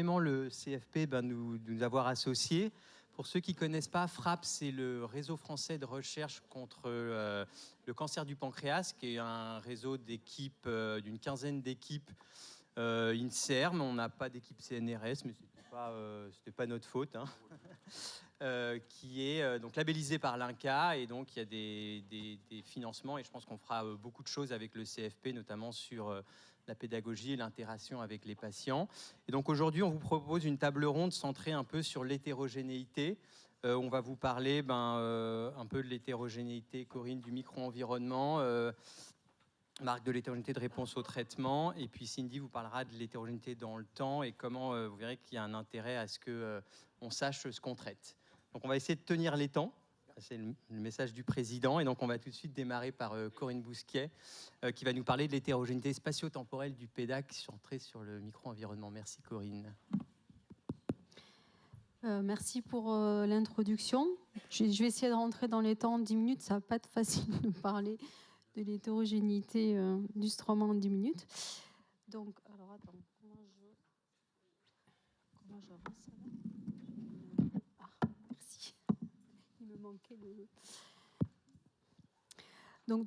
Le CFP nous avoir associés. Pour ceux qui ne connaissent pas, FRAP, c'est le réseau français de recherche contre le cancer du pancréas, qui est un réseau d'équipes, d'une quinzaine d'équipes INSERM. On n'a pas d'équipe CNRS, mais ce n'était pas notre faute. Hein. Qui est donc labellisé par l'INCa, et donc il y a des financements, et je pense qu'on fera beaucoup de choses avec le CFP, notamment sur la pédagogie et l'interaction avec les patients. Et donc aujourd'hui, on vous propose une table ronde centrée un peu sur l'hétérogénéité. On va vous parler un peu de l'hétérogénéité, Corinne, du micro-environnement, Marc de l'hétérogénéité de réponse au traitement, et puis Cindy vous parlera de l'hétérogénéité dans le temps et comment vous verrez qu'il y a un intérêt à ce qu'on sache ce qu'on traite. Donc on va essayer de tenir les temps, c'est le message du président, et donc on va tout de suite démarrer par Corinne Bousquet qui va nous parler de l'hétérogénéité spatio-temporelle du PDAC centrée sur le micro-environnement. Merci Corinne. Merci pour l'introduction. Je vais essayer de rentrer dans les temps en 10 minutes, ça va pas être facile de parler de l'hétérogénéité du stroma en 10 minutes. Donc, alors attends, comment j'avance là ? Ah, merci. Il me manquait le... Donc,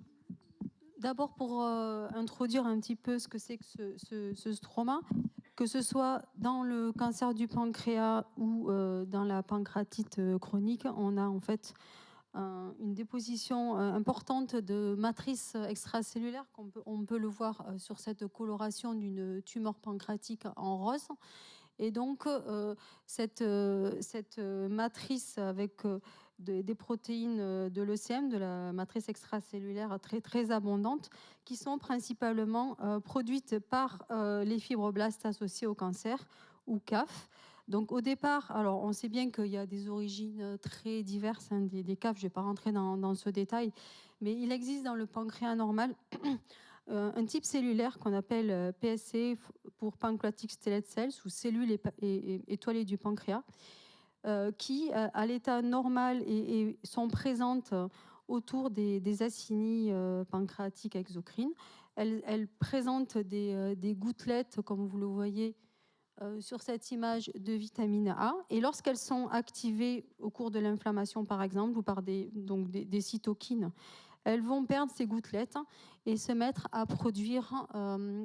d'abord pour introduire un petit peu ce que c'est que ce stroma, que ce soit dans le cancer du pancréas ou dans la pancréatite chronique, on a en fait une déposition importante de matrices extracellulaires, on peut le voir sur cette coloration d'une tumeur pancréatique en rose. Et donc, cette matrice avec des protéines de l'ECM, de la matrice extracellulaire très, très abondante, qui sont principalement produites par les fibroblastes associés au cancer, ou CAF. Donc au départ, alors on sait bien qu'il y a des origines très diverses des CAF, je ne vais pas rentrer dans ce détail, mais il existe dans le pancréas normal un type cellulaire qu'on appelle PSC pour Pancreatic Stellate Cells, ou cellules étoilées du pancréas, qui à l'état normal et sont présentes autour des acinies pancréatiques exocrines. Elles présentent des gouttelettes, comme vous le voyez sur cette image, de vitamine A, et lorsqu'elles sont activées au cours de l'inflammation par exemple, ou par des cytokines, elles vont perdre ces gouttelettes et se mettre à produire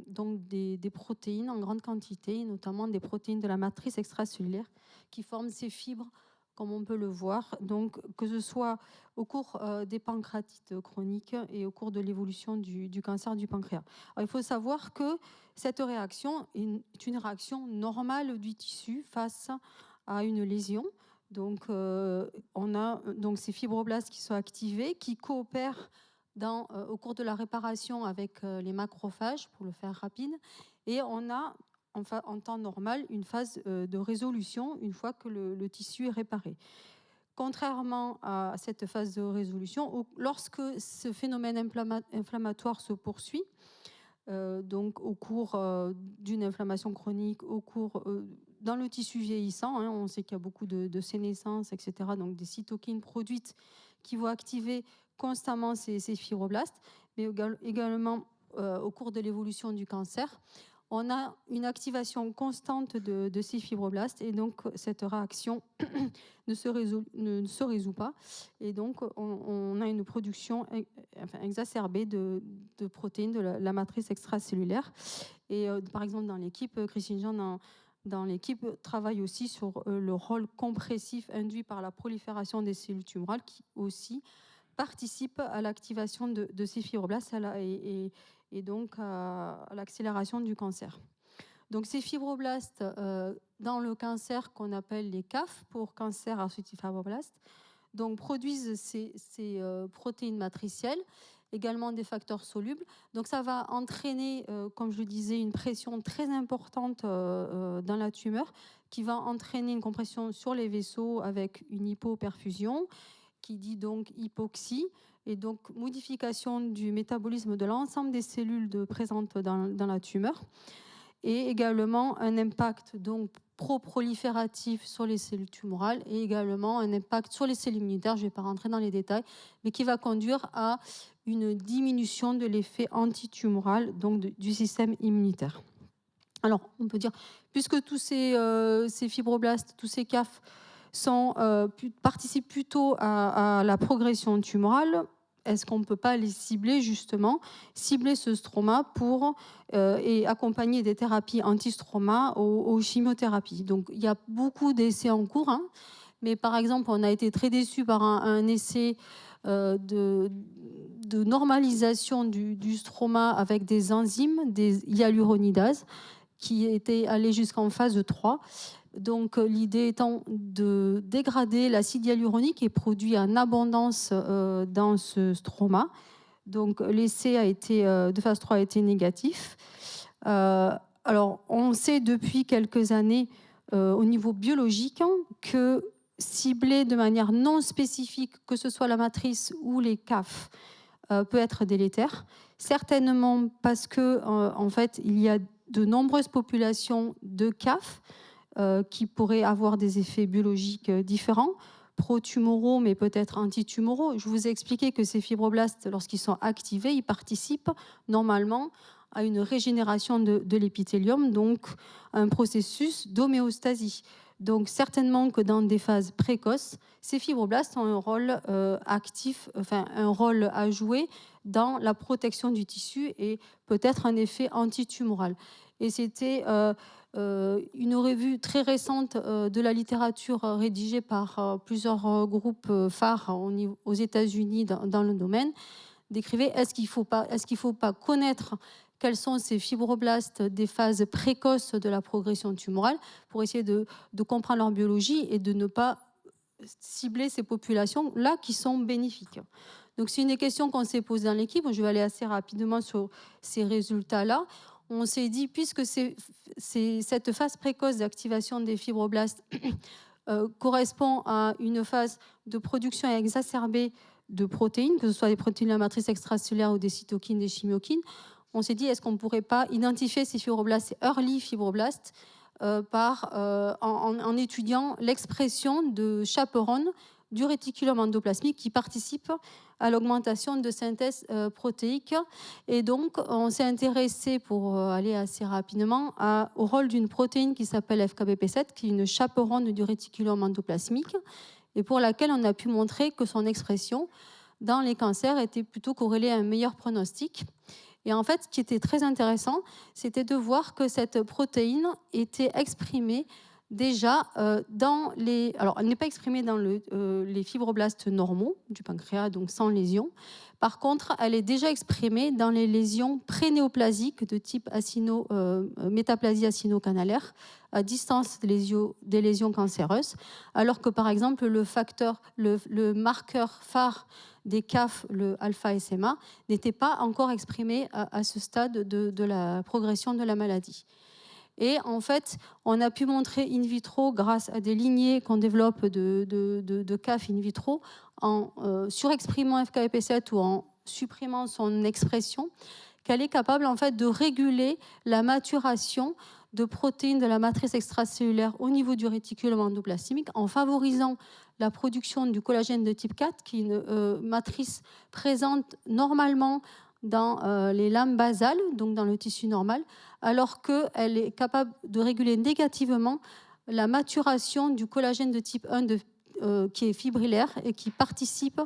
donc des protéines en grande quantité, notamment des protéines de la matrice extracellulaire qui forment ces fibres, comme on peut le voir, donc que ce soit au cours des pancréatites chroniques et au cours de l'évolution du cancer du pancréas. Alors, il faut savoir que cette réaction est une réaction normale du tissu face à une lésion. Donc, on a donc ces fibroblastes qui sont activés, qui coopèrent au cours de la réparation avec les macrophages, pour le faire rapide, et on a en temps normal une phase de résolution une fois que le tissu est réparé. Contrairement à cette phase de résolution, lorsque ce phénomène inflammatoire se poursuit, donc au cours d'une inflammation chronique, dans le tissu vieillissant, on sait qu'il y a beaucoup de sénescence, etc., donc des cytokines produites qui vont activer constamment ces fibroblastes, mais également au cours de l'évolution du cancer, on a une activation constante de ces fibroblastes, et donc cette réaction ne se résout pas, et donc on a une production exacerbée de protéines de la matrice extracellulaire. Et par exemple dans l'équipe, Christine Jean dans l'équipe travaille aussi sur le rôle compressif induit par la prolifération des cellules tumorales, qui aussi participe à l'activation de ces fibroblastes et donc à l'accélération du cancer. Donc ces fibroblastes, dans le cancer qu'on appelle les CAF, pour cancer associatif fibroblast, donc produisent ces protéines matricielles, également des facteurs solubles. Donc ça va entraîner, comme je le disais, une pression très importante dans la tumeur, qui va entraîner une compression sur les vaisseaux avec une hypoperfusion, qui dit donc hypoxie, et donc modification du métabolisme de l'ensemble des cellules présentes dans la tumeur, et également un impact donc pro-prolifératif sur les cellules tumorales, et également un impact sur les cellules immunitaires, je ne vais pas rentrer dans les détails, mais qui va conduire à une diminution de l'effet antitumoral donc du système immunitaire. Alors, on peut dire, puisque tous ces fibroblastes, tous ces CAF participent plutôt à la progression tumorale, est-ce qu'on ne peut pas les cibler justement, cibler ce stroma et accompagner des thérapies anti-stroma aux chimiothérapies. Donc, il y a beaucoup d'essais en cours, hein, mais par exemple, on a été très déçus par un essai de normalisation du stroma avec des enzymes, des hyaluronidases, qui était allé jusqu'en phase 3. Donc, l'idée étant de dégrader l'acide hyaluronique qui est produit en abondance dans ce stroma. Donc, l'essai de phase 3 a été négatif. Alors, on sait depuis quelques années au niveau biologique que cibler de manière non spécifique, que ce soit la matrice ou les CAF, peut être délétère. Certainement parce que, en fait, il y a de nombreuses populations de CAF qui pourraient avoir des effets biologiques différents, pro-tumoraux, mais peut-être antitumoraux. Je vous ai expliqué que ces fibroblastes, lorsqu'ils sont activés, ils participent normalement à une régénération de l'épithélium, donc un processus d'homéostasie. Donc certainement que dans des phases précoces, ces fibroblastes ont un rôle actif, enfin un rôle à jouer dans la protection du tissu et peut-être un effet antitumoral. Et c'était une revue très récente de la littérature rédigée par plusieurs groupes phares aux États-Unis dans le domaine, décrivait est-ce qu'il ne faut pas connaître quels sont ces fibroblastes des phases précoces de la progression tumorale pour essayer de comprendre leur biologie et de ne pas cibler ces populations-là qui sont bénéfiques. Donc, c'est une des questions qu'on s'est posée dans l'équipe. Je vais aller assez rapidement sur ces résultats-là. On s'est dit, puisque cette phase précoce d'activation des fibroblastes correspond à une phase de production exacerbée de protéines, que ce soit des protéines de la matrice extracellulaire ou des cytokines, des chimiokines, on s'est dit, est-ce qu'on ne pourrait pas identifier ces fibroblastes, ces early fibroblastes, en étudiant l'expression de chaperones du réticulum endoplasmique qui participe à l'augmentation de synthèse protéique. Et donc, on s'est intéressé, pour aller assez rapidement, au rôle d'une protéine qui s'appelle FKBP7, qui est une chaperonne du réticulum endoplasmique, et pour laquelle on a pu montrer que son expression dans les cancers était plutôt corrélée à un meilleur pronostic. Et en fait, ce qui était très intéressant, c'était de voir que cette protéine était exprimée déjà dans les... Alors, elle n'est pas exprimée dans les fibroblastes normaux du pancréas, donc sans lésion. Par contre, elle est déjà exprimée dans les lésions prénéoplasiques de type métaplasie acino-canalaire, à distance des lésions cancéreuses, alors que, par exemple, le marqueur phare des CAF, le alpha-SMA, n'était pas encore exprimé à ce stade de la progression de la maladie. Et en fait, on a pu montrer in vitro, grâce à des lignées qu'on développe de CAF in vitro, en surexprimant FKBP7 ou en supprimant son expression, qu'elle est capable en fait de réguler la maturation de protéines de la matrice extracellulaire au niveau du réticulum endoplasmique en favorisant la production du collagène de type 4, qui est une matrice présente normalement dans les lames basales, donc dans le tissu normal, alors qu'elle est capable de réguler négativement la maturation du collagène de type 1 qui est fibrillaire et qui participe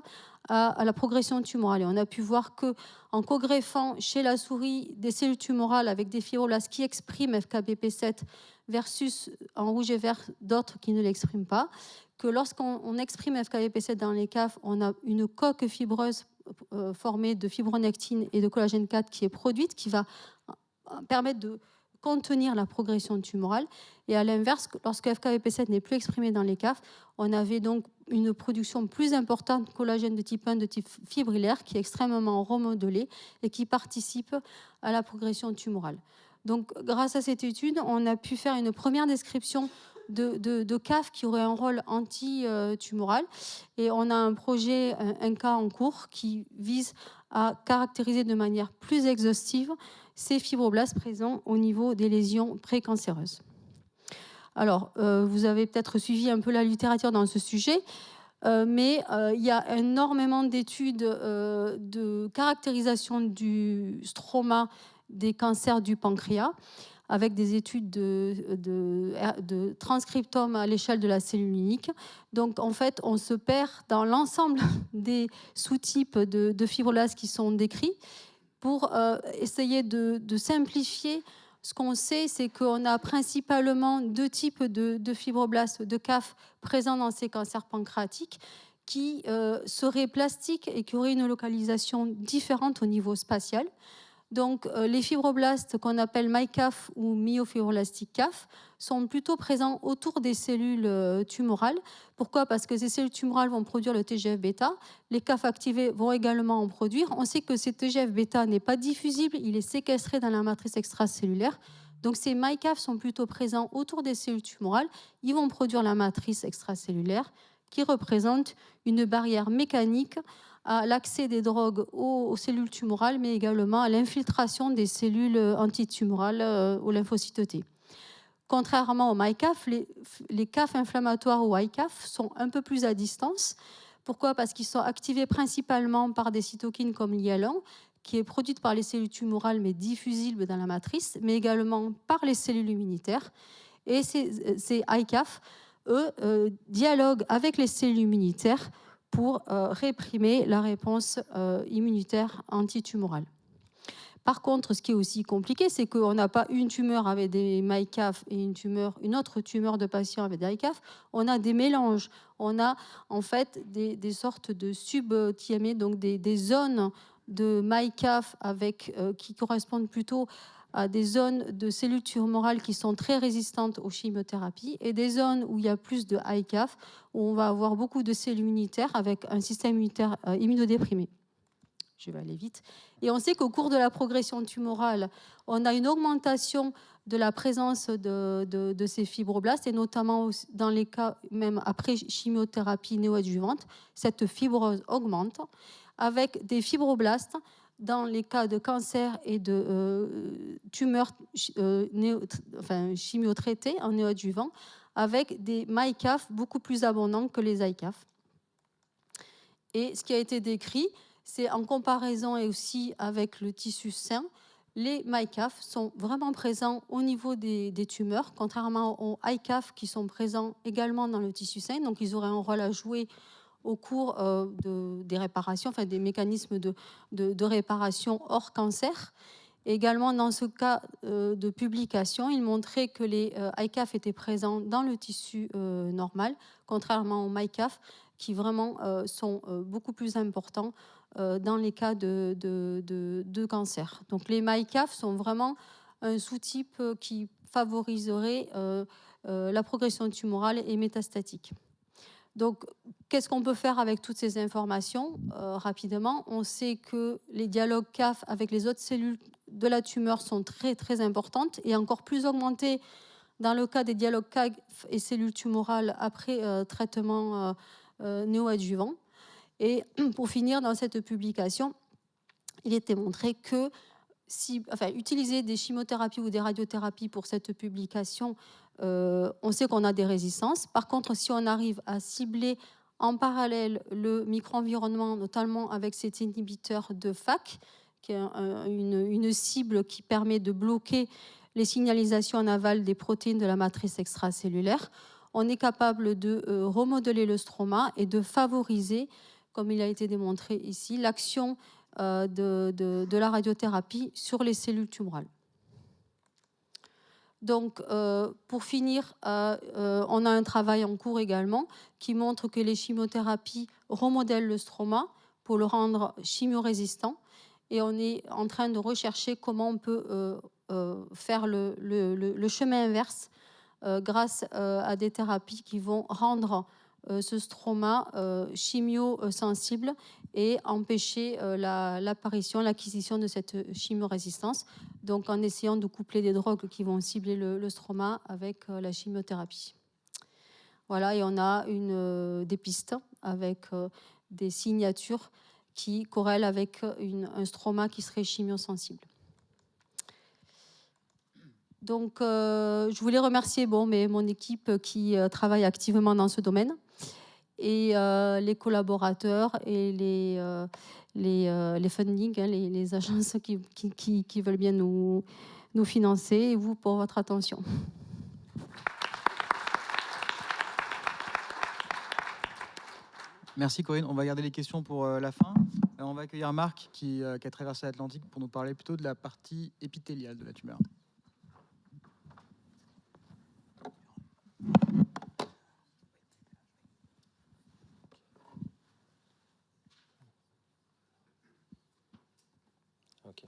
à la progression tumorale. Et on a pu voir qu'en co-greffant chez la souris des cellules tumorales avec des fibroblastes qui expriment FKBP7 versus en rouge et vert d'autres qui ne l'expriment pas, que lorsqu'on exprime FKBP7 dans les CAF, on a une coque fibreuse formée de fibronectine et de collagène 4 qui est produite, qui va permettre de contenir la progression tumorale. Et à l'inverse, lorsque FKBP7 n'est plus exprimé dans les CAF, on avait donc une production plus importante de collagène de type 1, de type fibrillaire, qui est extrêmement remodelé et qui participe à la progression tumorale. Donc, grâce à cette étude, on a pu faire une première description de CAF qui aurait un rôle anti-tumoral. Et on a un projet, un cas en cours, qui vise à caractériser de manière plus exhaustive ces fibroblastes présents au niveau des lésions précancéreuses. Alors, vous avez peut-être suivi un peu la littérature dans ce sujet, mais il y a énormément d'études de caractérisation du stroma des cancers du pancréas, avec des études de transcriptome à l'échelle de la cellule unique. Donc, en fait, on se perd dans l'ensemble des sous-types de fibroblastes qui sont décrits. Pour essayer de simplifier, ce qu'on sait, c'est qu'on a principalement deux types de fibroblastes de CAF présents dans ces cancers pancréatiques qui seraient plastiques et qui auraient une localisation différente au niveau spatial. Donc, les fibroblastes qu'on appelle MyCAF ou myofibroblastic CAF sont plutôt présents autour des cellules tumorales. Pourquoi? Parce que ces cellules tumorales vont produire le TGF-bêta. Les CAF activés vont également en produire. On sait que ce TGF-bêta n'est pas diffusible, il est séquestré dans la matrice extracellulaire. Donc, ces MyCAF sont plutôt présents autour des cellules tumorales. Ils vont produire la matrice extracellulaire qui représente une barrière mécanique à l'accès des drogues aux cellules tumorales, mais également à l'infiltration des cellules antitumorales aux lymphocytes T. Contrairement aux MyCAF, les CAF inflammatoires ou ICAF sont un peu plus à distance. Pourquoi? Parce qu'ils sont activés principalement par des cytokines comme l'IL-1, qui est produite par les cellules tumorales mais diffusible dans la matrice, mais également par les cellules immunitaires. Et ces ICAF, eux, dialoguent avec les cellules immunitaires pour réprimer la réponse immunitaire antitumorale. Par contre, ce qui est aussi compliqué, c'est qu'on n'a pas une tumeur avec des MyCAF et une autre tumeur de patient avec des ICAF. On a des mélanges. On a en fait des sortes de sub-TME, donc des zones de MyCAF qui correspondent plutôt à des zones de cellules tumorales qui sont très résistantes aux chimiothérapies et des zones où il y a plus de ICAF, où on va avoir beaucoup de cellules immunitaires avec un système immunitaire immunodéprimé. Je vais aller vite. Et on sait qu'au cours de la progression tumorale, on a une augmentation de la présence de ces fibroblastes, et notamment dans les cas, même après chimiothérapie néoadjuvante, cette fibrose augmente, avec des fibroblastes dans les cas de cancer et de tumeurs chimiotraitées en néoadjuvant, avec des MyCAF beaucoup plus abondants que les ICAF. Et ce qui a été décrit, c'est en comparaison et aussi avec le tissu sain, les MyCAF sont vraiment présents au niveau des tumeurs, contrairement aux ICAF qui sont présents également dans le tissu sain. Donc, ils auraient un rôle à jouer au cours des réparations, enfin des mécanismes de réparation hors cancer. Et également, dans ce cas de publication, il montrait que les ICAF étaient présents dans le tissu normal, contrairement aux MyCAF qui vraiment sont beaucoup plus importants dans les cas de cancer. Donc les MyCAF sont vraiment un sous-type qui favoriserait la progression tumorale et métastatique. Donc, qu'est-ce qu'on peut faire avec toutes ces informations? Rapidement, on sait que les dialogues CAF avec les autres cellules de la tumeur sont très, très importantes et encore plus augmentées dans le cas des dialogues CAF et cellules tumorales après traitement néoadjuvant. Et pour finir, dans cette publication, il était montré que utiliser des chimiothérapies ou des radiothérapies pour cette publication, on sait qu'on a des résistances. Par contre, si on arrive à cibler en parallèle le micro-environnement, notamment avec cet inhibiteur de FAK, qui est une cible qui permet de bloquer les signalisations en aval des protéines de la matrice extracellulaire, on est capable de remodeler le stroma et de favoriser, comme il a été démontré ici, l'action de la radiothérapie sur les cellules tumorales. Donc, pour finir, on a un travail en cours également qui montre que les chimiothérapies remodèlent le stroma pour le rendre chimiorésistant. Et on est en train de rechercher comment on peut faire le chemin inverse grâce à des thérapies qui vont rendre ce stroma chimio-sensible et empêcher l'apparition, l'acquisition de cette chimiorésistance. Donc en essayant de coupler des drogues qui vont cibler le stroma avec la chimiothérapie. Voilà, et on a des pistes avec des signatures qui corrèlent avec un stroma qui serait chimiosensible. Donc, je voulais remercier mon équipe qui travaille activement dans ce domaine et les collaborateurs et les funding, les agences qui veulent bien nous nous financer et vous pour votre attention. Merci Corinne. On va garder les questions pour la fin. On va accueillir Marc qui a traversé l'Atlantique pour nous parler plutôt de la partie épithéliale de la tumeur. Ok,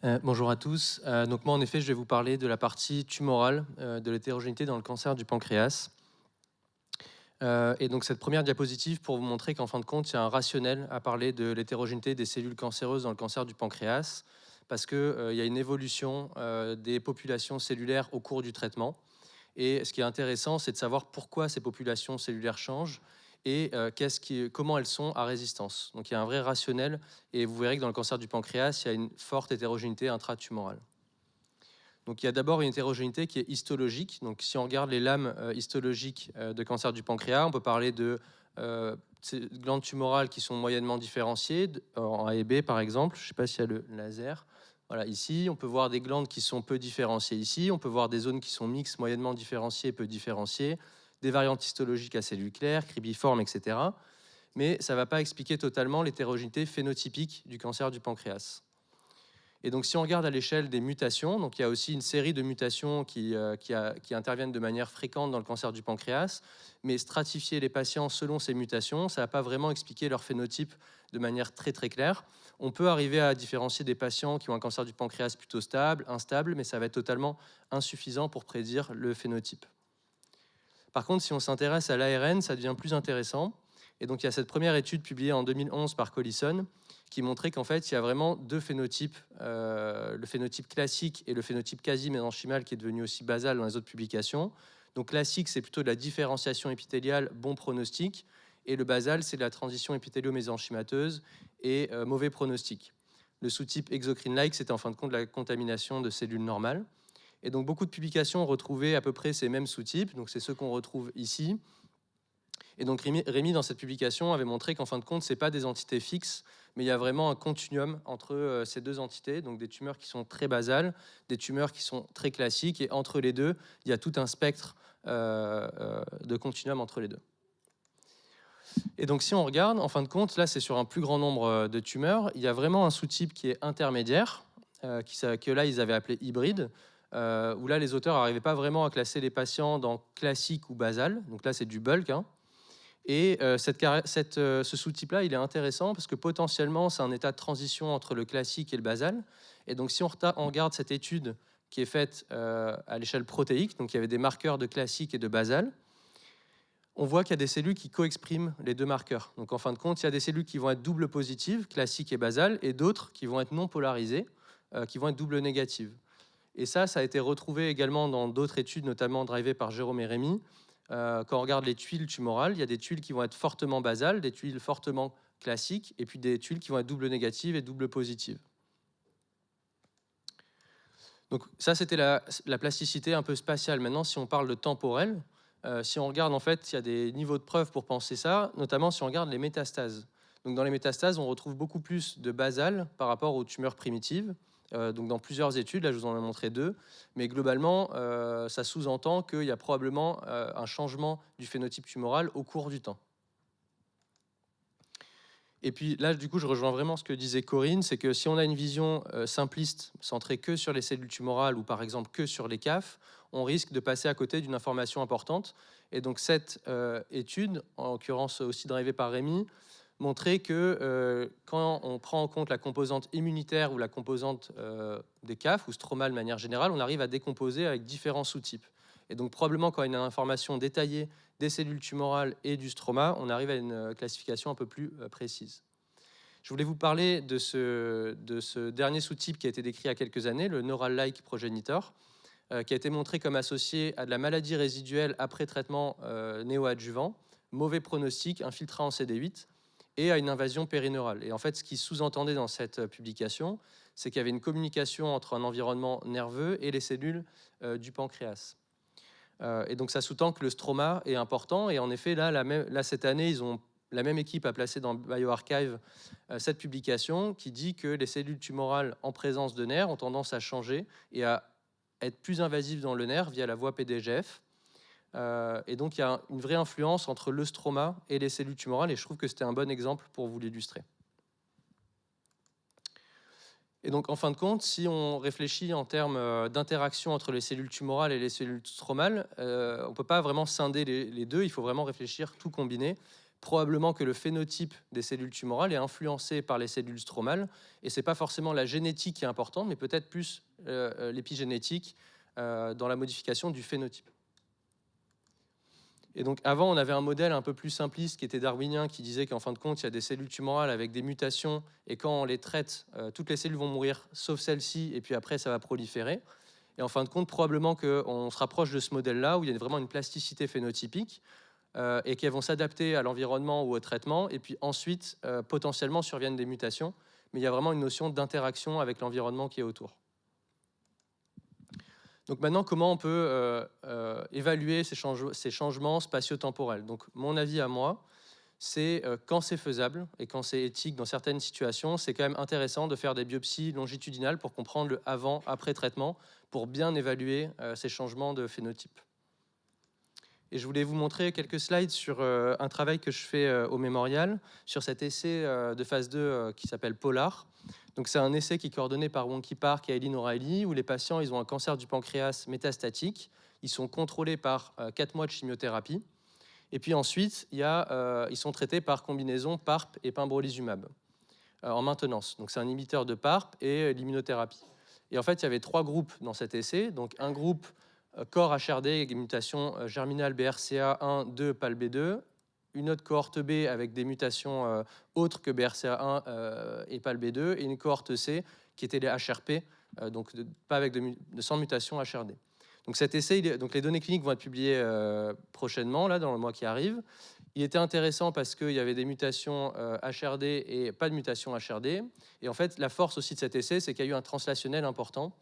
parfait. Bonjour à tous. Donc moi, en effet, je vais vous parler de la partie tumorale de l'hétérogénéité dans le cancer du pancréas. Et donc cette première diapositive pour vous montrer qu'en fin de compte, il y a un rationnel à parler de l'hétérogénéité des cellules cancéreuses dans le cancer du pancréas, parce qu'il y a une évolution des populations cellulaires au cours du traitement. Et ce qui est intéressant, c'est de savoir pourquoi ces populations cellulaires changent et comment elles sont à résistance. Donc il y a un vrai rationnel, et vous verrez que dans le cancer du pancréas, il y a une forte hétérogénéité intratumorale. Donc il y a d'abord une hétérogénéité qui est histologique. Donc si on regarde les lames histologiques de cancer du pancréas, on peut parler de glandes tumorales qui sont moyennement différenciées, en A et B par exemple. Je ne sais pas s'il y a le laser. Voilà, ici, on peut voir des glandes qui sont peu différenciées ici. On peut voir des zones qui sont mixtes, moyennement différenciées, peu différenciées, des variantes histologiques à cellules claires, cribiformes, etc. Mais ça ne va pas expliquer totalement l'hétérogénéité phénotypique du cancer du pancréas. Et donc, si on regarde à l'échelle des mutations, donc il y a aussi une série de mutations qui interviennent de manière fréquente dans le cancer du pancréas, mais stratifier les patients selon ces mutations, ça ne va pas vraiment expliquer leur phénotype de manière très très claire. On peut arriver à différencier des patients qui ont un cancer du pancréas plutôt stable, instable, mais ça va être totalement insuffisant pour prédire le phénotype. Par contre, si on s'intéresse à l'ARN, ça devient plus intéressant. Et donc, il y a cette première étude publiée en 2011 par Collison qui montrait qu'en fait, il y a vraiment deux phénotypes, le phénotype classique et le phénotype quasi-mésenchymal qui est devenu aussi basal dans les autres publications. Donc, classique, c'est plutôt de la différenciation épithéliale, bon pronostic, et le basal, c'est de la transition épithélio-mésenchymateuse et mauvais pronostic. Le sous-type exocrine-like, c'était en fin de compte la contamination de cellules normales. Et donc, beaucoup de publications ont retrouvé à peu près ces mêmes sous-types, donc c'est ceux qu'on retrouve ici. Et donc Rémy, dans cette publication, avait montré qu'en fin de compte, ce n'est pas des entités fixes, mais il y a vraiment un continuum entre ces deux entités, donc des tumeurs qui sont très basales, des tumeurs qui sont très classiques, et entre les deux, il y a tout un spectre de continuum entre les deux. Et donc si on regarde, en fin de compte, là c'est sur un plus grand nombre de tumeurs, il y a vraiment un sous-type qui est intermédiaire, que là ils avaient appelé hybride, où là les auteurs n'arrivaient pas vraiment à classer les patients dans classique ou basal, donc là c'est du bulk, hein. Et ce sous-type-là, il est intéressant parce que potentiellement, c'est un état de transition entre le classique et le basal. Et donc, si on regarde cette étude qui est faite à l'échelle protéique, donc il y avait des marqueurs de classique et de basal, on voit qu'il y a des cellules qui co-expriment les deux marqueurs. Donc, en fin de compte, il y a des cellules qui vont être double positives, classique et basal, et d'autres qui vont être non polarisées, qui vont être double négatives. Et ça a été retrouvé également dans d'autres études, notamment drivées par Jérôme et Rémy. Quand on regarde les tuiles tumorales, il y a des tuiles qui vont être fortement basales, des tuiles fortement classiques, et puis des tuiles qui vont être double négatives et double positives. Donc ça, c'était la plasticité un peu spatiale. Maintenant, si on parle de temporel, si on regarde, en fait, il y a des niveaux de preuve pour penser ça, notamment si on regarde les métastases. Donc dans les métastases, on retrouve beaucoup plus de basal par rapport aux tumeurs primitives. Donc dans plusieurs études, là je vous en ai montré deux, mais globalement, ça sous-entend qu'il y a probablement un changement du phénotype tumoral au cours du temps. Et puis là, du coup, je rejoins vraiment ce que disait Corinne, c'est que si on a une vision simpliste, centrée que sur les cellules tumorales ou par exemple que sur les CAF, on risque de passer à côté d'une information importante. Et donc cette étude, en l'occurrence aussi drivée par Rémy, montrer que quand on prend en compte la composante immunitaire ou la composante des CAF ou stromale de manière générale, on arrive à décomposer avec différents sous-types. Et donc probablement quand il y a une information détaillée des cellules tumorales et du stroma, on arrive à une classification un peu plus précise. Je voulais vous parler de ce dernier sous-type qui a été décrit il y a quelques années, le neural-like progenitor, qui a été montré comme associé à de la maladie résiduelle après traitement néoadjuvant, mauvais pronostic, infiltrant en CD8, et à une invasion périneurale. Et en fait, ce qui sous-entendait dans cette publication, c'est qu'il y avait une communication entre un environnement nerveux et les cellules du pancréas. Et donc, ça sous-tend que le stroma est important. Et en effet, là cette année, ils ont la même équipe a placé dans BioArchive cette publication qui dit que les cellules tumorales en présence de nerfs ont tendance à changer et à être plus invasives dans le nerf via la voie PDGF. Et donc, il y a une vraie influence entre le stroma et les cellules tumorales, et je trouve que c'était un bon exemple pour vous l'illustrer. Et donc, en fin de compte, si on réfléchit en termes d'interaction entre les cellules tumorales et les cellules stromales, on ne peut pas vraiment scinder les deux, il faut vraiment réfléchir tout combiné. Probablement que le phénotype des cellules tumorales est influencé par les cellules stromales, et ce n'est pas forcément la génétique qui est importante, mais peut-être plus l'épigénétique dans la modification du phénotype. Et donc avant, on avait un modèle un peu plus simpliste qui était darwinien, qui disait qu'en fin de compte, il y a des cellules tumorales avec des mutations, et quand on les traite, toutes les cellules vont mourir, sauf celle-ci, et puis après, ça va proliférer. Et en fin de compte, probablement qu'on se rapproche de ce modèle-là, où il y a vraiment une plasticité phénotypique, et qu'elles vont s'adapter à l'environnement ou au traitement, et puis ensuite, potentiellement, surviennent des mutations, mais il y a vraiment une notion d'interaction avec l'environnement qui est autour. Donc maintenant, comment on peut évaluer ces changements spatio-temporels? Donc mon avis à moi, c'est quand c'est faisable et quand c'est éthique dans certaines situations, c'est quand même intéressant de faire des biopsies longitudinales pour comprendre le avant-après traitement, pour bien évaluer ces changements de phénotype. Et je voulais vous montrer quelques slides sur un travail que je fais au Mémorial, sur cet essai de phase 2 qui s'appelle Polar. Donc c'est un essai qui est coordonné par Wonky Park et Eileen O'Reilly, où les patients ils ont un cancer du pancréas métastatique. Ils sont contrôlés par 4 mois de chimiothérapie. Et puis ensuite, ils sont traités par combinaison PARP et pembrolizumab en maintenance. Donc c'est un inhibiteur de PARP et l'immunothérapie. Et en fait, il y avait 3 groupes dans cet essai. Donc un groupe corps HRD avec des mutations germinales BRCA1, 2, PALB2. Une autre cohorte B avec des mutations autres que BRCA1 et PALB2, et une cohorte C qui était les HRP, donc pas avec sans mutation HRD. Donc cet essai, donc les données cliniques vont être publiées prochainement, là, dans le mois qui arrive. Il était intéressant parce qu'il y avait des mutations HRD et pas de mutation HRD. Et en fait, la force aussi de cet essai, c'est qu'il y a eu un translationnel important,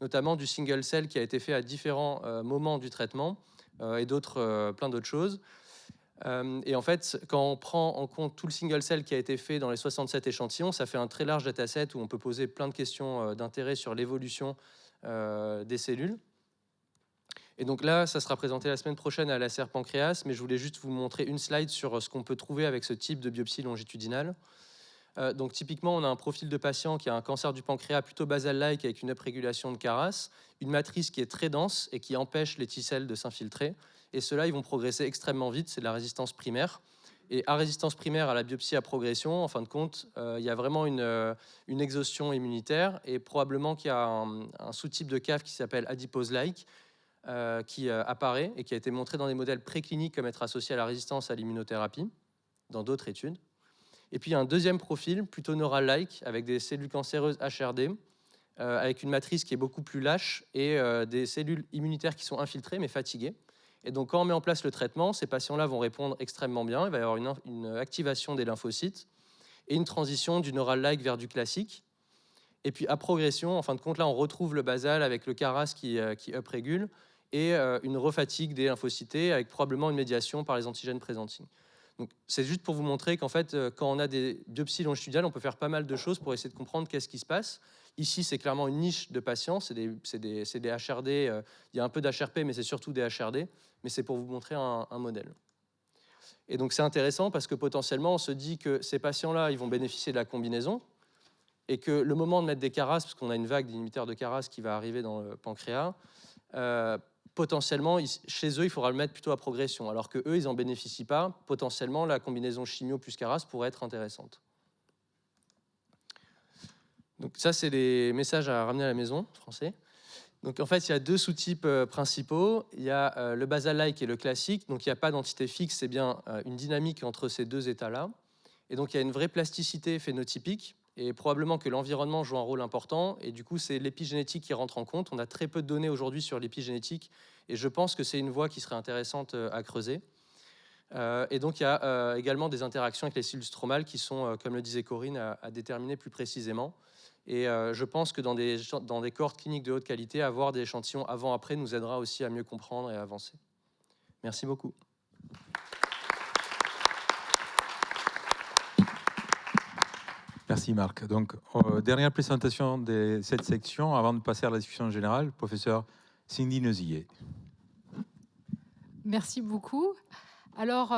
notamment du single cell qui a été fait à différents moments du traitement et plein d'autres choses. Et en fait, quand on prend en compte tout le single cell qui a été fait dans les 67 échantillons, ça fait un très large dataset où on peut poser plein de questions d'intérêt sur l'évolution des cellules. Et donc là, ça sera présenté la semaine prochaine à l'ACR Pancréas, mais je voulais juste vous montrer une slide sur ce qu'on peut trouver avec ce type de biopsie longitudinale. Donc typiquement, on a un profil de patient qui a un cancer du pancréas plutôt basal-like avec une uprégulation de Caras, une matrice qui est très dense et qui empêche les T-cells de s'infiltrer. Et ceux-là, ils vont progresser extrêmement vite, c'est de la résistance primaire. Et à résistance primaire à la biopsie à progression, en fin de compte, il y a vraiment une exhaustion immunitaire, et probablement qu'il y a un sous-type de CAF qui s'appelle adipose-like, qui apparaît et qui a été montré dans des modèles précliniques comme être associé à la résistance à l'immunothérapie, dans d'autres études. Et puis il y a un deuxième profil, plutôt neural-like, avec des cellules cancéreuses HRD, avec une matrice qui est beaucoup plus lâche et des cellules immunitaires qui sont infiltrées mais fatiguées. Et donc, quand on met en place le traitement, ces patients-là vont répondre extrêmement bien. Il va y avoir une activation des lymphocytes et une transition du neural-like vers du classique. Et puis, à progression, en fin de compte, là, on retrouve le basal avec le Caras qui uprégule et une refatigue des lymphocytés avec probablement une médiation par les antigènes presenting. Donc, c'est juste pour vous montrer qu'en fait, quand on a des biopsies longitudinales, on peut faire pas mal de choses pour essayer de comprendre qu'est-ce qui se passe. Ici, c'est clairement une niche de patients, c'est des HRD, il y a un peu d'HRP, mais c'est surtout des HRD, mais c'est pour vous montrer un modèle. Et donc c'est intéressant parce que potentiellement, on se dit que ces patients-là, ils vont bénéficier de la combinaison, et que le moment de mettre des Caras, parce qu'on a une vague d'inhibiteurs de Caras qui va arriver dans le pancréas, potentiellement, chez eux, il faudra le mettre plutôt à progression, alors qu'eux, ils n'en bénéficient pas. Potentiellement, la combinaison chimio plus Caras pourrait être intéressante. Donc ça, c'est les messages à ramener à la maison, français. Donc en fait, il y a 2 sous-types principaux. Il y a le basal-like et le classique. Donc il n'y a pas d'entité fixe, c'est bien une dynamique entre ces 2 états-là. Et donc il y a une vraie plasticité phénotypique, et probablement que l'environnement joue un rôle important. Et du coup, c'est l'épigénétique qui rentre en compte. On a très peu de données aujourd'hui sur l'épigénétique, et je pense que c'est une voie qui serait intéressante à creuser. Et donc il y a également des interactions avec les cellules stromales qui sont, comme le disait Corinne, à déterminer plus précisément. Et je pense que dans des cohortes cliniques de haute qualité, avoir des échantillons avant-après nous aidera aussi à mieux comprendre et à avancer. Merci beaucoup. Merci Marc. Donc, dernière présentation de cette section avant de passer à la discussion générale, professeur Cindy Neusillet. Merci beaucoup. Alors,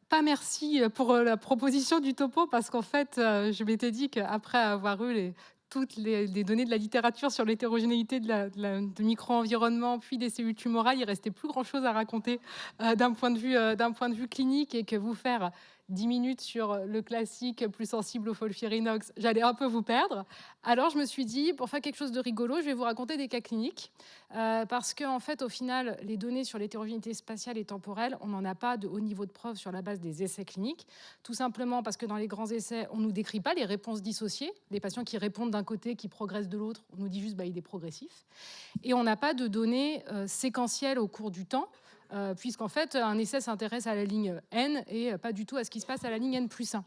pas merci pour la proposition du topo, parce qu'en fait, je m'étais dit qu'après avoir eu toutes les données de la littérature sur l'hétérogénéité de micro-environnement, puis des cellules tumorales, il restait plus grand-chose à raconter d'un point de vue clinique, et que vous faire 10 minutes sur le classique plus sensible au FOLFIRINOX, j'allais un peu vous perdre. Alors je me suis dit, pour faire quelque chose de rigolo, je vais vous raconter des cas cliniques, parce qu'en fait, au final, les données sur l'hétérogénéité spatiale et temporelle, on n'en a pas de haut niveau de preuve sur la base des essais cliniques, tout simplement parce que dans les grands essais, on ne nous décrit pas les réponses dissociées, les patients qui répondent d'un côté, qui progressent de l'autre, on nous dit juste il est progressif, et on n'a pas de données séquentielles au cours du temps, puisqu'en fait, un essai s'intéresse à la ligne N et pas du tout à ce qui se passe à la ligne N+1.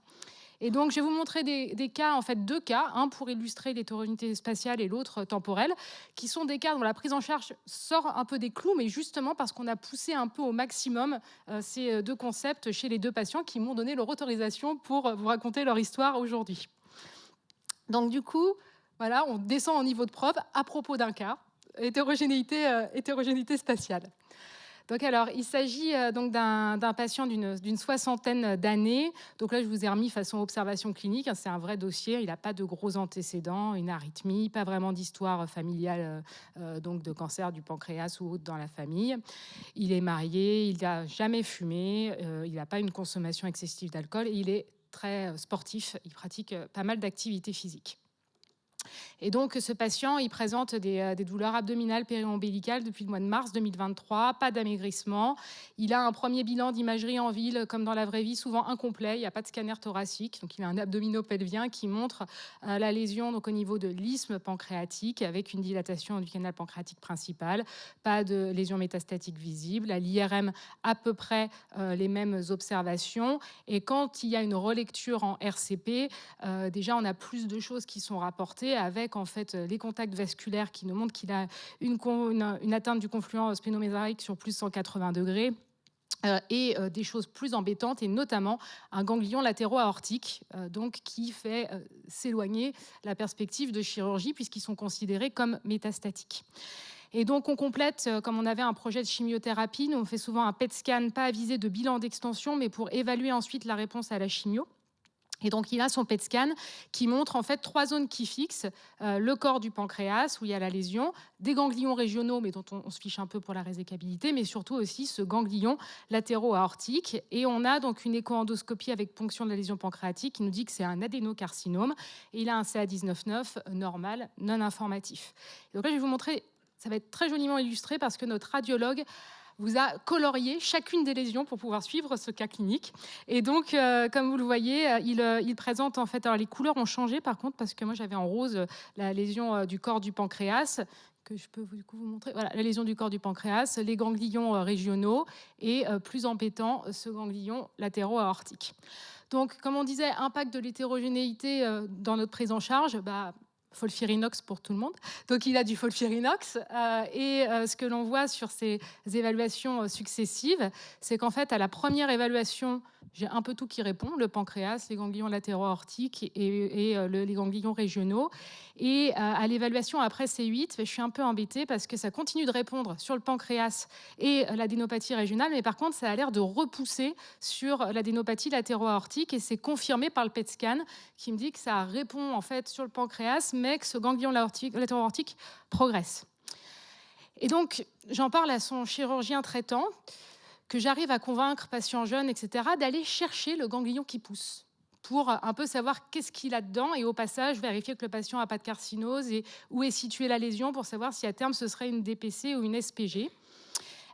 Et donc, je vais vous montrer des cas, en fait, 2 cas, un pour illustrer l'hétérogénéité spatiale et l'autre temporelle, qui sont des cas dont la prise en charge sort un peu des clous, mais justement parce qu'on a poussé un peu au maximum ces 2 concepts chez les 2 patients qui m'ont donné leur autorisation pour vous raconter leur histoire aujourd'hui. Donc, du coup, voilà, on descend en niveau de preuve à propos d'un cas, hétérogénéité spatiale. Donc alors, il s'agit donc d'un patient d'une 60aine d'années. Donc là, je vous ai remis façon observation clinique. C'est un vrai dossier. Il n'a pas de gros antécédents, une arythmie, pas vraiment d'histoire familiale, donc de cancer du pancréas ou autre dans la famille. Il est marié, il n'a jamais fumé, il n'a pas une consommation excessive d'alcool et il est très sportif. Il pratique pas mal d'activités physiques. Et donc, ce patient, il présente des douleurs abdominales périombilicales depuis le mois de mars 2023, pas d'amaigrissement. Il a un premier bilan d'imagerie en ville, comme dans la vraie vie, souvent incomplet. Il n'y a pas de scanner thoracique. Donc, il a un abdominopelvien qui montre la lésion donc, au niveau de l'isthme pancréatique, avec une dilatation du canal pancréatique principal. Pas de lésion métastatique visible. À l'IRM, à peu près les mêmes observations. Et quand il y a une relecture en RCP, déjà, on a plus de choses qui sont rapportées, avec en fait les contacts vasculaires qui nous montrent qu'il a une atteinte du confluent splénomésénterique sur plus 180 degrés. Et des choses plus embêtantes, et notamment un ganglion latéro-aortique, donc qui fait s'éloigner la perspective de chirurgie, puisqu'ils sont considérés comme métastatiques. Et donc, on complète, comme on avait un projet de chimiothérapie, nous on fait souvent un PET scan, pas à visée de bilan d'extension, mais pour évaluer ensuite la réponse à la chimio. Et donc, il a son PET scan qui montre en fait 3 zones qui fixent le corps du pancréas où il y a la lésion, des ganglions régionaux, mais dont on se fiche un peu pour la résécabilité, mais surtout aussi ce ganglion latéro-aortique. Et on a donc une écho-endoscopie avec ponction de la lésion pancréatique qui nous dit que c'est un adénocarcinome. Et il a un CA19-9 normal, non informatif. Et donc là, je vais vous montrer, ça va être très joliment illustré parce que notre radiologue vous a colorié chacune des lésions pour pouvoir suivre ce cas clinique. Et donc, comme vous le voyez, il présente en fait... Alors, les couleurs ont changé, par contre, parce que moi, j'avais en rose la lésion du corps du pancréas, que je peux du coup vous montrer. Voilà, la lésion du corps du pancréas, les ganglions régionaux et, plus embêtant, ce ganglion latéro-aortique. Donc, comme on disait, impact de l'hétérogénéité dans notre prise en charge, FOLFIRINOX pour tout le monde. Donc, il a du FOLFIRINOX. Et ce que l'on voit sur ces évaluations successives, c'est qu'en fait, à la première évaluation, j'ai un peu tout qui répond, le pancréas, les ganglions latéro-aortiques et les ganglions régionaux. Et à l'évaluation après C8, je suis un peu embêtée parce que ça continue de répondre sur le pancréas et l'adénopathie régionale, mais par contre, ça a l'air de repousser sur l'adénopathie latéro-aortique, et c'est confirmé par le PET scan qui me dit que ça répond en fait sur le pancréas, mais que ce ganglion latéro-aortique progresse. Et donc, j'en parle à son chirurgien traitant, que j'arrive à convaincre, patient jeune, etc., d'aller chercher le ganglion qui pousse pour un peu savoir qu'est-ce qu'il a dedans, et au passage, vérifier que le patient n'a pas de carcinose et où est située la lésion pour savoir si à terme, ce serait une DPC ou une SPG.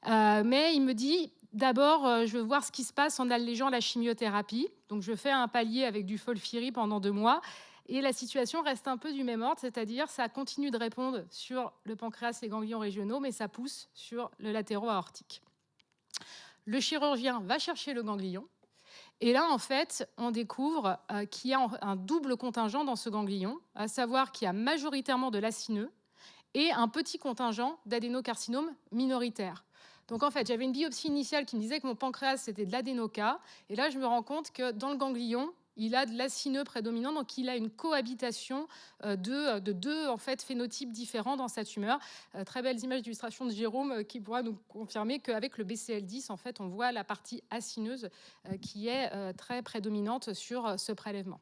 Mais il me dit, d'abord, je veux voir ce qui se passe en allégeant la chimiothérapie. Donc, je fais un palier avec du FOLFIRI pendant 2 mois. Et la situation reste un peu du même ordre, c'est-à-dire ça continue de répondre sur le pancréas et ganglions régionaux, mais ça pousse sur le latéro-aortique. Le chirurgien va chercher le ganglion. Et là, en fait, on découvre qu'il y a un double contingent dans ce ganglion, à savoir qu'il y a majoritairement de l'acineux et un petit contingent d'adénocarcinome minoritaire. Donc, en fait, j'avais une biopsie initiale qui me disait que mon pancréas, c'était de l'adénoca. Et là, je me rends compte que dans le ganglion, il a de l'acineux prédominant, donc il a une cohabitation de deux en fait, phénotypes différents dans sa tumeur. Très belles images d'illustration de Jérôme qui pourra nous confirmer qu'avec le BCL10, en fait, on voit la partie acineuse qui est très prédominante sur ce prélèvement.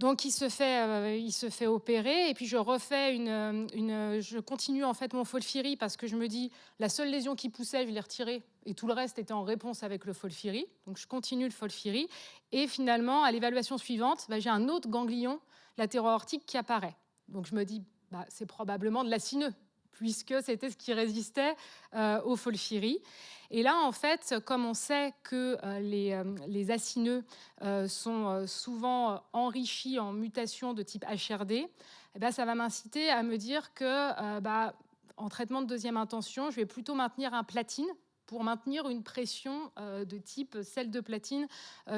Donc il se fait opérer et puis je refais je continue en fait mon FOLFIRI parce que je me dis la seule lésion qui poussait, je l'ai retirée et tout le reste était en réponse avec le FOLFIRI. Donc je continue le FOLFIRI et finalement à l'évaluation suivante, j'ai un autre ganglion latéro-aortique qui apparaît. Donc je me dis c'est probablement de l'acineux puisque c'était ce qui résistait au FOLFIRI. Et là, en fait, comme on sait que les acineux sont souvent enrichis en mutations de type HRD, ça va m'inciter à me dire que en traitement de deuxième intention, je vais plutôt maintenir un platine pour maintenir une pression de type sel de platine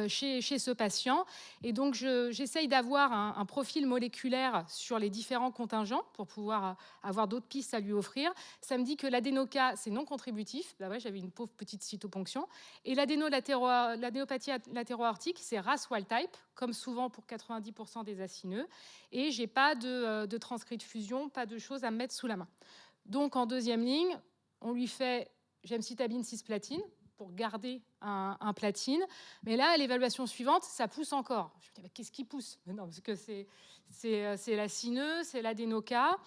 chez ce patient. Et donc, j'essaye d'avoir un profil moléculaire sur les différents contingents pour pouvoir avoir d'autres pistes à lui offrir. Ça me dit que l'adénoca, c'est non contributif. J'avais une pauvre petite cytoponction. Et l'adénopathie latéro-aortique, c'est RAS wild type, comme souvent pour 90% des acineux. Et je n'ai pas de transcrit de fusion, pas de choses à mettre sous la main. Donc, en deuxième ligne, on lui fait gemcitabine cisplatine pour garder un platine. Mais là, à l'évaluation suivante, ça pousse encore. Je me dis, qu'est-ce qui pousse? Non, parce que c'est l'acineux, c'est l'adénoca.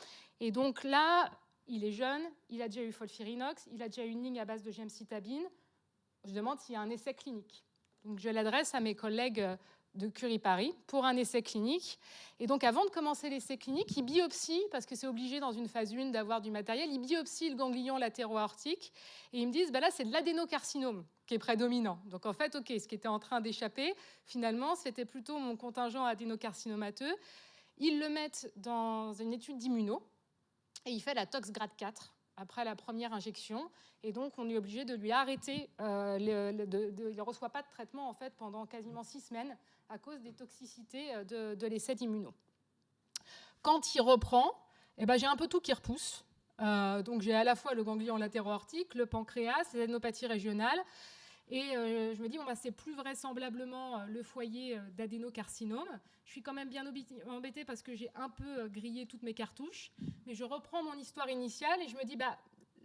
Et donc là, il est jeune, il a déjà eu FOLFIRINOX, il a déjà eu une ligne à base de gemcitabine. Je demande s'il y a un essai clinique. Donc je l'adresse à mes collègues de Curie Paris pour un essai clinique. Et donc, avant de commencer l'essai clinique, il biopsie, parce que c'est obligé dans une phase 1 d'avoir du matériel, il biopsie le ganglion latéro-aortique et ils me disent, là, c'est de l'adénocarcinome qui est prédominant. Donc, en fait, OK, ce qui était en train d'échapper, finalement, c'était plutôt mon contingent adénocarcinomateux. Ils le mettent dans une étude d'immuno et il fait la tox grade 4 après la première injection. Et donc, on est obligé de lui arrêter. Il ne reçoit pas de traitement en fait, pendant quasiment 6 semaines à cause des toxicités de l'essai d'immuno. Quand il reprend, j'ai un peu tout qui repousse. Donc, j'ai à la fois le ganglion latéro-aortique, le pancréas, les adénopathies régionales. Et je me dis, c'est plus vraisemblablement le foyer d'adénocarcinome. Je suis quand même bien embêtée parce que j'ai un peu grillé toutes mes cartouches. Mais je reprends mon histoire initiale et je me dis,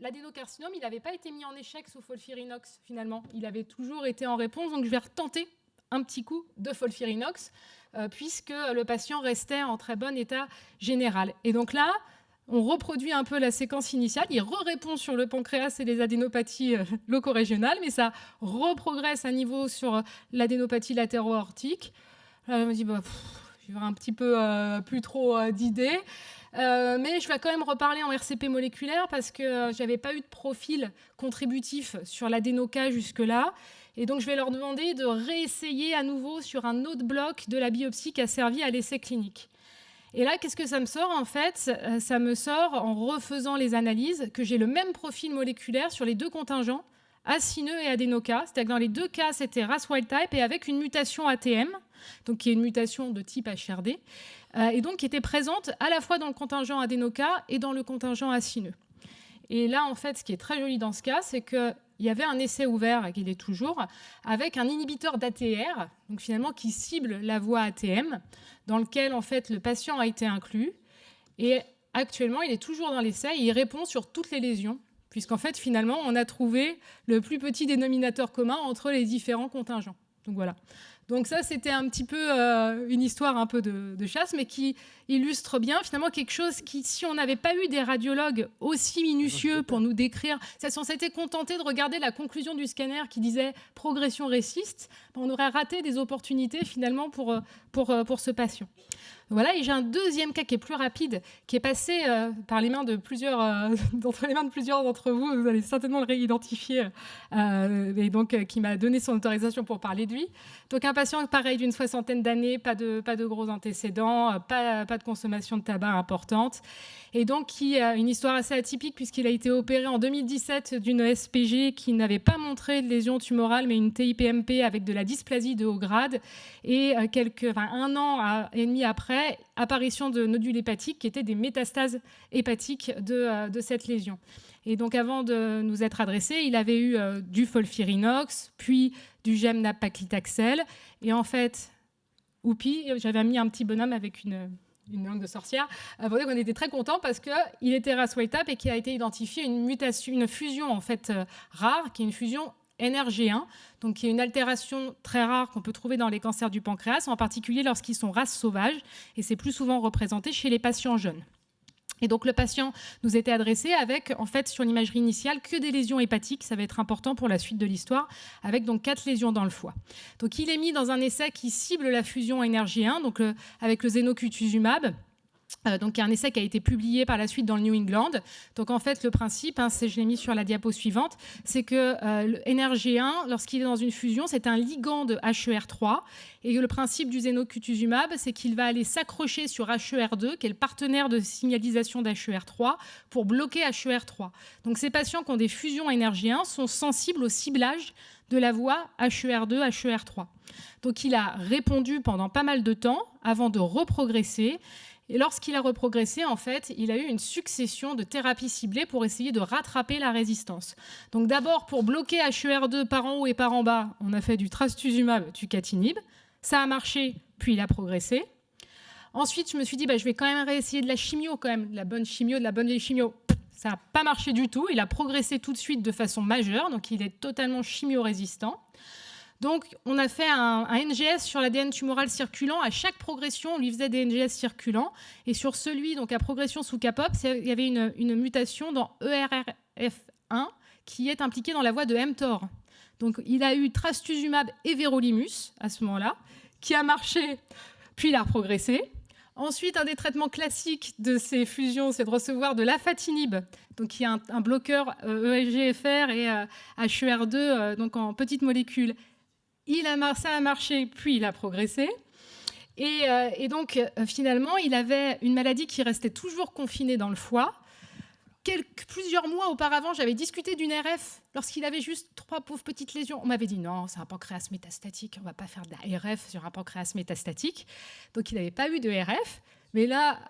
l'adénocarcinome, il n'avait pas été mis en échec sous FOLFIRINOX, finalement. Il avait toujours été en réponse, donc je vais retenter un petit coup de FOLFIRINOX, puisque le patient restait en très bon état général. Et donc là, on reproduit un peu la séquence initiale, il répond sur le pancréas et les adénopathies loco-régionales, mais ça reprogresse à niveau sur l'adénopathie latéro-aortique. Je me dis, j'ai un petit peu plus trop d'idées. Mais je vais quand même reparler en RCP moléculaire parce que je n'avais pas eu de profil contributif sur l'adénoca jusque-là. Et donc, je vais leur demander de réessayer à nouveau sur un autre bloc de la biopsie qui a servi à l'essai clinique. Et là, qu'est-ce que ça me sort en fait? Ça me sort, en refaisant les analyses, que j'ai le même profil moléculaire sur les deux contingents, acineux et adénoca. C'est-à-dire que dans les deux cas, c'était RAS wild type et avec une mutation ATM, donc qui est une mutation de type HRD, et donc qui était présente à la fois dans le contingent adénoca et dans le contingent acineux. Et là, en fait, ce qui est très joli dans ce cas, c'est qu'il y avait un essai ouvert, qu'il est toujours, avec un inhibiteur d'ATR, donc finalement qui cible la voie ATM, dans lequel, en fait, le patient a été inclus. Et actuellement, il est toujours dans l'essai et il répond sur toutes les lésions, puisqu'en fait, finalement, on a trouvé le plus petit dénominateur commun entre les différents contingents. Donc voilà. Donc ça, c'était un petit peu une histoire un peu de chasse, mais qui illustre bien finalement quelque chose qui, si on n'avait pas eu des radiologues aussi minutieux pour nous décrire, si on s'était contenté de regarder la conclusion du scanner qui disait progression réciste, on aurait raté des opportunités finalement pour ce patient. Voilà, et j'ai un deuxième cas qui est plus rapide, qui est passé par les mains de plusieurs d'entre vous. Vous allez certainement le réidentifier, et donc qui m'a donné son autorisation pour parler de lui. Donc un patient pareil d'une 60aine d'années, pas de gros antécédents, pas de consommation de tabac importante, et donc qui a une histoire assez atypique puisqu'il a été opéré en 2017 d'une SPG qui n'avait pas montré de lésion tumorale, mais une TIPMP avec de la dysplasie de haut grade, et un an et demi après, apparition de nodules hépatiques qui étaient des métastases hépatiques de cette lésion. Et donc, avant de nous être adressé, il avait eu du folfirinox, puis du gemme nab-paclitaxel. Et en fait, oupi, j'avais mis un petit bonhomme avec une langue de sorcière. On était très contents parce qu'il était RAS-wild-type et qu'il a été identifié une fusion en fait rare, qui est une fusion NRG1, donc qui est une altération très rare qu'on peut trouver dans les cancers du pancréas, en particulier lorsqu'ils sont races sauvages, et c'est plus souvent représenté chez les patients jeunes. Et donc le patient nous était adressé avec, en fait, sur l'imagerie initiale, que des lésions hépatiques. Ça va être important pour la suite de l'histoire, avec donc 4 lésions dans le foie. Donc il est mis dans un essai qui cible la fusion NRG1, donc avec le zénocutuzumab. Donc, il y a un essai qui a été publié par la suite dans le New England. Donc, en fait, le principe, je l'ai mis sur la diapo suivante, c'est que le NRG1, lorsqu'il est dans une fusion, c'est un ligand de HER3. Et le principe du zénocutuzumab, c'est qu'il va aller s'accrocher sur HER2, qui est le partenaire de signalisation d'HER3, pour bloquer HER3. Donc, ces patients qui ont des fusions NRG1 sont sensibles au ciblage de la voie HER2, HER3. Donc, il a répondu pendant pas mal de temps avant de reprogresser. Et lorsqu'il a reprogressé, en fait, il a eu une succession de thérapies ciblées pour essayer de rattraper la résistance. Donc d'abord, pour bloquer HER2 par en haut et par en bas, on a fait du trastuzumab, tucatinib. Ça a marché, puis il a progressé. Ensuite, je me suis dit, je vais quand même réessayer de la chimio, de la bonne vieille chimio. Ça n'a pas marché du tout. Il a progressé tout de suite de façon majeure, donc il est totalement chimio-résistant. Donc, on a fait un NGS sur l'ADN tumoral circulant. À chaque progression, on lui faisait des NGS circulants. Et sur celui, donc à progression sous CAPOPS, il y avait une mutation dans ERRF1 qui est impliquée dans la voie de mTOR. Donc, il a eu trastuzumab et everolimus à ce moment-là, qui a marché, puis il a progressé. Ensuite, un des traitements classiques de ces fusions, c'est de recevoir de l'afatinib, donc qui est un bloqueur EGFR et HER2, donc en petites molécules. Ça a marché, puis il a progressé. Et donc, finalement, il avait une maladie qui restait toujours confinée dans le foie. Plusieurs mois auparavant, j'avais discuté d'une RF lorsqu'il avait juste 3 pauvres petites lésions. On m'avait dit non, c'est un pancréas métastatique, on ne va pas faire de la RF sur un pancréas métastatique. Donc, il n'avait pas eu de RF. Mais là,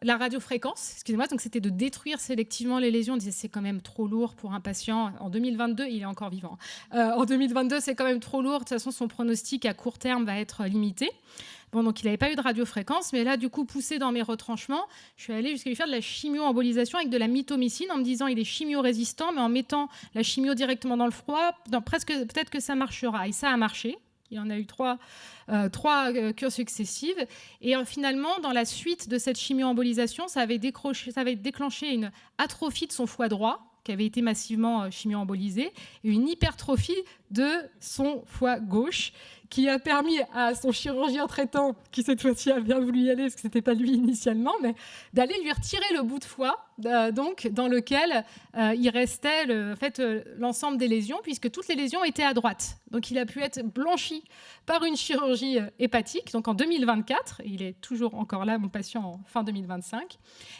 la radiofréquence, excusez-moi, donc c'était de détruire sélectivement les lésions. On disait c'est quand même trop lourd pour un patient. En 2022, il est encore vivant. En 2022, c'est quand même trop lourd. De toute façon, son pronostic à court terme va être limité. Bon, donc il n'avait pas eu de radiofréquence, mais là, du coup, poussé dans mes retranchements, je suis allée jusqu'à lui faire de la chimio-embolisation avec de la mitomycine en me disant il est chimio-résistant, mais en mettant la chimio directement dans le froid, peut-être que ça marchera. Et ça a marché. Il en a eu 3 cures successives. Et finalement, dans la suite de cette chimio-embolisation, ça avait déclenché une atrophie de son foie droit, qui avait été massivement chimio-embolisé, et une hypertrophie de son foie gauche, qui a permis à son chirurgien traitant, qui cette fois-ci a bien voulu y aller, parce que ce n'était pas lui initialement, mais d'aller lui retirer le bout de foie, donc, dans lequel il restait l'ensemble des lésions, puisque toutes les lésions étaient à droite. Donc il a pu être blanchi par une chirurgie hépatique, donc en 2024, et il est toujours encore là, mon patient, en fin 2025.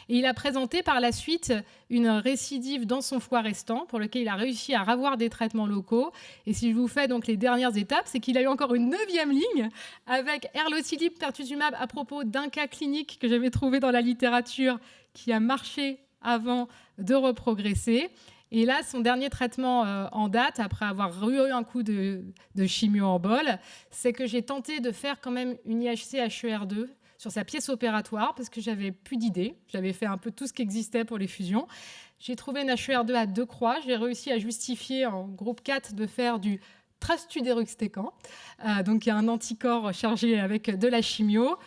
Et il a présenté par la suite une récidive dans son foie restant, pour lequel il a réussi à avoir des traitements locaux. Et si je vous fais donc les dernières étapes, c'est qu'il a eu encore une 9e ligne avec erlotinib pertuzumab à propos d'un cas clinique que j'avais trouvé dans la littérature qui a marché avant de reprogresser. Et là, son dernier traitement en date, après avoir eu un coup de chimio en bol, c'est que j'ai tenté de faire quand même une IHC HER2 sur sa pièce opératoire parce que j'avais plus d'idées. J'avais fait un peu tout ce qui existait pour les fusions. J'ai trouvé une HER2 à 2 croix. J'ai réussi à justifier en groupe 4 de faire du trastuzumab, donc il y a un anticorps chargé avec de la chimio,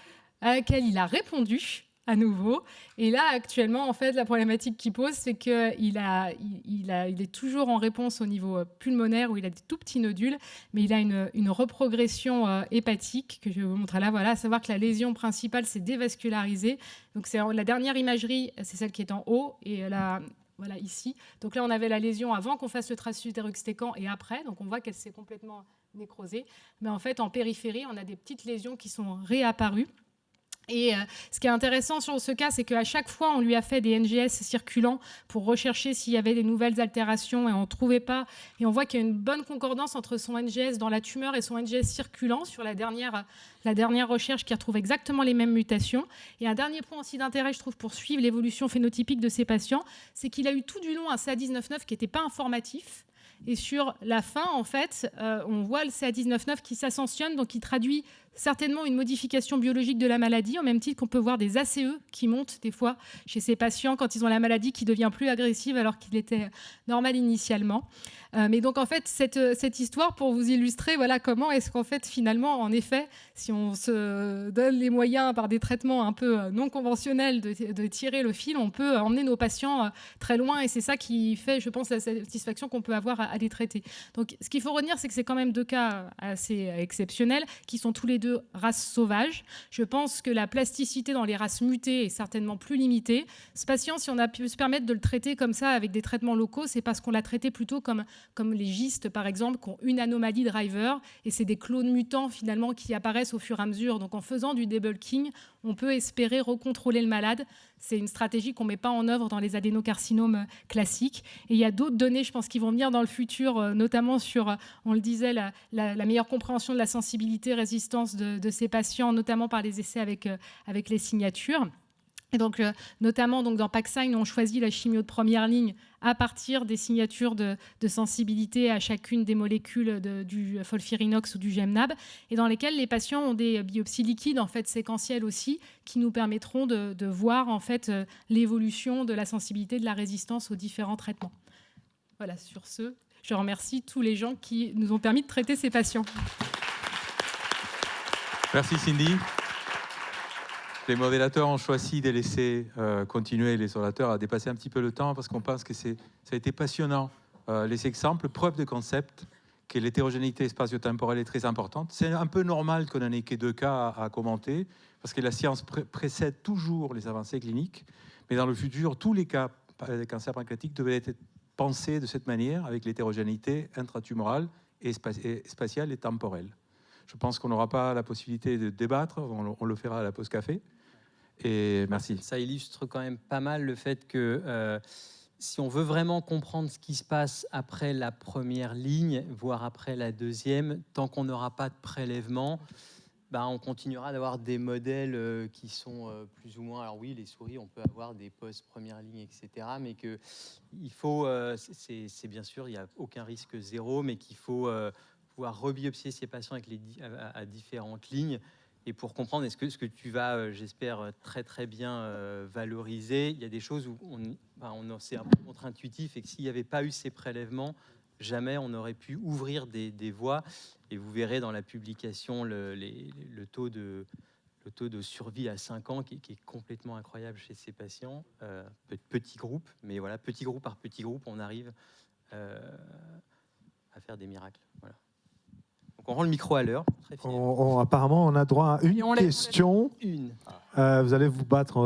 à laquelle il a répondu à nouveau. Et là, actuellement, en fait, la problématique qu'il pose, c'est qu'il est toujours en réponse au niveau pulmonaire, où il a des tout petits nodules, mais il a une reprogression hépatique, que je vais vous montrer là. Voilà, à savoir que la lésion principale s'est dévascularisée. Donc, c'est la dernière imagerie, c'est celle qui est en haut, et là, voilà, ici. Donc là, on avait la lésion avant qu'on fasse le trastuzumab et après. Donc, on voit qu'elle s'est complètement nécrosée. Mais en fait, en périphérie, on a des petites lésions qui sont réapparues. Et ce qui est intéressant sur ce cas, c'est qu'à chaque fois, on lui a fait des NGS circulants pour rechercher s'il y avait des nouvelles altérations et on ne trouvait pas. Et on voit qu'il y a une bonne concordance entre son NGS dans la tumeur et son NGS circulant sur la dernière recherche qui retrouve exactement les mêmes mutations. Et un dernier point aussi d'intérêt, je trouve, pour suivre l'évolution phénotypique de ces patients, c'est qu'il a eu tout du long un CA19-9 qui n'était pas informatif. Et sur la fin, en fait, on voit le CA19-9 qui s'ascensionne, donc qui traduit certainement une modification biologique de la maladie, au même titre qu'on peut voir des ACE qui montent des fois chez ces patients quand ils ont la maladie qui devient plus agressive alors qu'il était normal initialement. Mais donc en fait, cette histoire pour vous illustrer, voilà comment est-ce qu'en fait finalement, en effet, si on se donne les moyens par des traitements un peu non conventionnels de tirer le fil, on peut emmener nos patients très loin et c'est ça qui fait, je pense, la satisfaction qu'on peut avoir à les traiter. Donc ce qu'il faut retenir, c'est que c'est quand même 2 cas assez exceptionnels qui sont tous les 2 races sauvages. Je pense que la plasticité dans les races mutées est certainement plus limitée. Ce patient, si on a pu se permettre de le traiter comme ça avec des traitements locaux, c'est parce qu'on l'a traité plutôt comme les gistes, par exemple, qui ont une anomalie driver, et c'est des clones mutants, finalement, qui apparaissent au fur et à mesure. Donc, en faisant du debulking, on peut espérer recontrôler le malade. C'est une stratégie qu'on ne met pas en œuvre dans les adénocarcinomes classiques. Et il y a d'autres données, je pense, qui vont venir dans le futur, notamment sur, on le disait, la meilleure compréhension de la sensibilité, résistance de ces patients, notamment par les essais avec les signatures. Et donc, notamment donc dans PacSign, on choisit la chimio de première ligne à partir des signatures de sensibilité à chacune des molécules du FOLFIRINOX ou du GEMNAB, et dans lesquelles les patients ont des biopsies liquides en fait séquentielles aussi, qui nous permettront de voir en fait l'évolution de la sensibilité, de la résistance aux différents traitements. Voilà, sur ce, je remercie tous les gens qui nous ont permis de traiter ces patients. Merci Cindy. Les modérateurs ont choisi de laisser continuer les orateurs à dépasser un petit peu le temps parce qu'on pense que ça a été passionnant. Les exemples, preuves de concept, que l'hétérogénéité spatio-temporelle est très importante. C'est un peu normal qu'on n'en ait que 2 cas à commenter parce que la science précède toujours les avancées cliniques. Mais dans le futur, tous les cas de cancer pancréatique devaient être pensés de cette manière avec l'hétérogénéité intratumorale et spatiale et temporelle. Je pense qu'on n'aura pas la possibilité de débattre, on le fera à la pause café. Et merci. Ça illustre quand même pas mal le fait que si on veut vraiment comprendre ce qui se passe après la première ligne, voire après la deuxième, tant qu'on n'aura pas de prélèvement, on continuera d'avoir des modèles qui sont plus ou moins... Alors oui, les souris, on peut avoir des post-première ligne, etc. Mais qu'il faut... c'est bien sûr, il n'y a aucun risque zéro, mais qu'il faut... pouvoir rebiopsier ces patients à différentes lignes. Et pour comprendre, est-ce que tu vas, j'espère, très très bien valoriser, il y a des choses où c'est un peu contre-intuitif et que s'il n'y avait pas eu ces prélèvements, jamais on aurait pu ouvrir des voies. Et vous verrez dans la publication le taux de survie à 5 ans qui est complètement incroyable chez ces patients. Petit groupe, mais voilà, petit groupe par petit groupe, on arrive à faire des miracles. Voilà. On rend le micro à l'heure. Apparemment, on a droit à une question. Vous allez vous battre.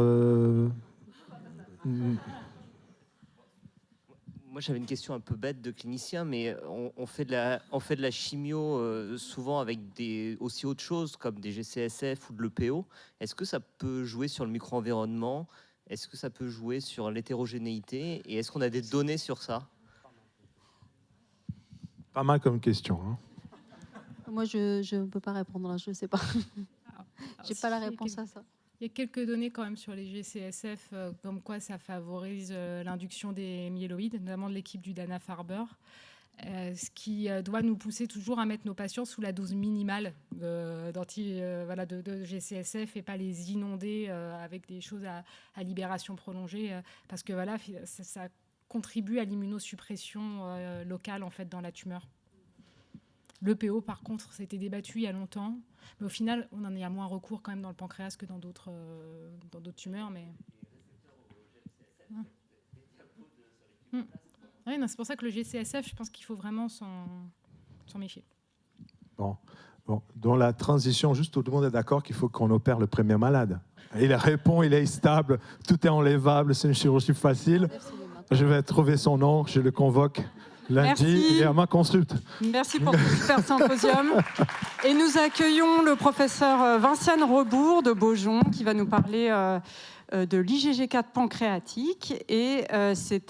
Moi, j'avais une question un peu bête de clinicien, mais on fait de la chimio souvent avec aussi autre chose, comme des GCSF ou de l'EPO. Est-ce que ça peut jouer sur le micro-environnement? Est-ce que ça peut jouer sur l'hétérogénéité? Et est-ce qu'on a des données sur ça? Pas mal comme question. Hein. Moi, je ne peux pas répondre là, je ne sais pas. Je n'ai pas la réponse à ça. Il y a quelques données quand même sur les GCSF, comme quoi ça favorise l'induction des myéloïdes, notamment de l'équipe du Dana-Farber, ce qui doit nous pousser toujours à mettre nos patients sous la dose minimale de GCSF et pas les inonder avec des choses à libération prolongée, parce que voilà, ça contribue à l'immunosuppression locale en fait, dans la tumeur. L'EPO, par contre, c'était débattu il y a longtemps. Mais au final, on en est à moins recours quand même dans le pancréas que dans d'autres tumeurs. Mais... Oui, c'est pour ça que le GCSF, je pense qu'il faut vraiment s'en méfier. Bon, dans la transition, juste tout le monde est d'accord qu'il faut qu'on opère le premier malade. Il répond, il est stable, tout est enlèvable, c'est une chirurgie facile. Je vais trouver son nom, je le convoque. Lundi, Merci. il est à ma consulte. Merci pour ce super symposium. Et nous accueillons le professeur Vinciane Rebourg de Beaujon qui va nous parler de l'IgG4 pancréatique. Et c'est